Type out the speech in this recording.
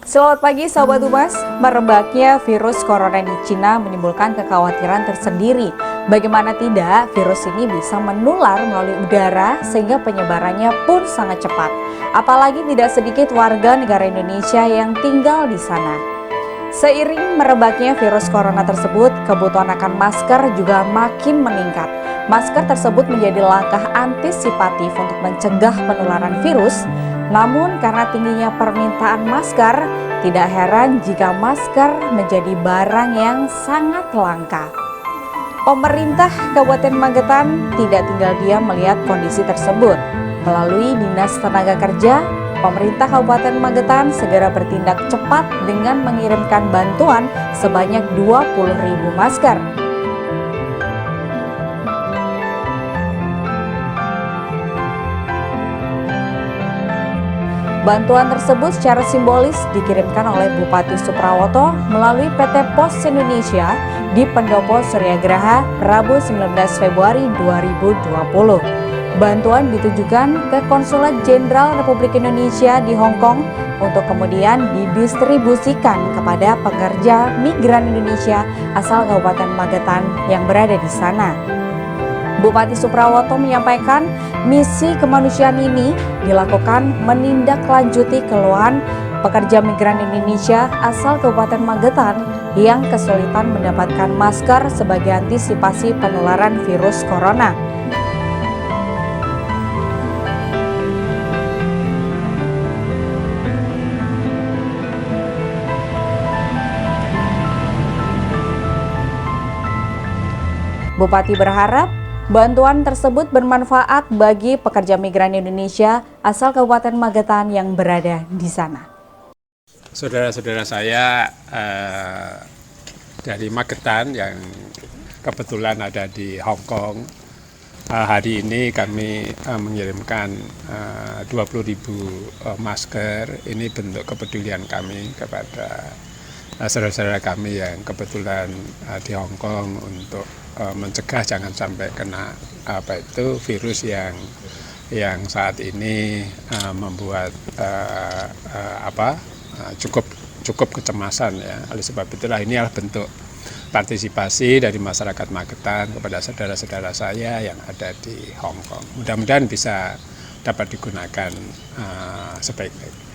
Selamat pagi Sobat Humas, merebaknya virus corona di Cina menimbulkan kekhawatiran tersendiri. Bagaimana tidak, virus ini bisa menular melalui udara sehingga penyebarannya pun sangat cepat. Apalagi tidak sedikit warga negara Indonesia yang tinggal di sana. Seiring merebaknya virus corona tersebut, kebutuhan akan masker juga makin meningkat. Masker tersebut menjadi langkah antisipatif untuk mencegah penularan virus. Namun karena tingginya permintaan masker, tidak heran jika masker menjadi barang yang sangat langka. Pemerintah Kabupaten Magetan tidak tinggal diam melihat kondisi tersebut. Melalui Dinas Tenaga Kerja, pemerintah Kabupaten Magetan segera bertindak cepat dengan mengirimkan bantuan sebanyak 20.000 masker. Bantuan tersebut secara simbolis dikirimkan oleh Bupati Suprawoto melalui PT Pos Indonesia di Pendopo Suryagraha Rabu 19 Februari 2020. Bantuan ditujukan ke Konsulat Jenderal Republik Indonesia di Hong Kong untuk kemudian didistribusikan kepada pekerja migran Indonesia asal Kabupaten Magetan yang berada di sana. Bupati Suprawoto menyampaikan misi kemanusiaan ini dilakukan menindaklanjuti keluhan pekerja migran Indonesia asal Kabupaten Magetan yang kesulitan mendapatkan masker sebagai antisipasi penularan virus corona. Bupati berharap bantuan tersebut bermanfaat bagi pekerja migran Indonesia asal Kabupaten Magetan yang berada di sana. Saudara-saudara saya dari Magetan yang kebetulan ada di Hong Kong, hari ini kami mengirimkan 20.000 masker. Ini bentuk kepedulian kami kepada saudara-saudara kami yang kebetulan di Hong Kong untuk mencegah jangan sampai kena virus yang saat ini membuat cukup kecemasan ya. Oleh sebab itulah ini adalah bentuk partisipasi dari masyarakat Magetan kepada saudara-saudara saya yang ada di Hong Kong. Mudah-mudahan bisa dapat digunakan sebaik-baiknya.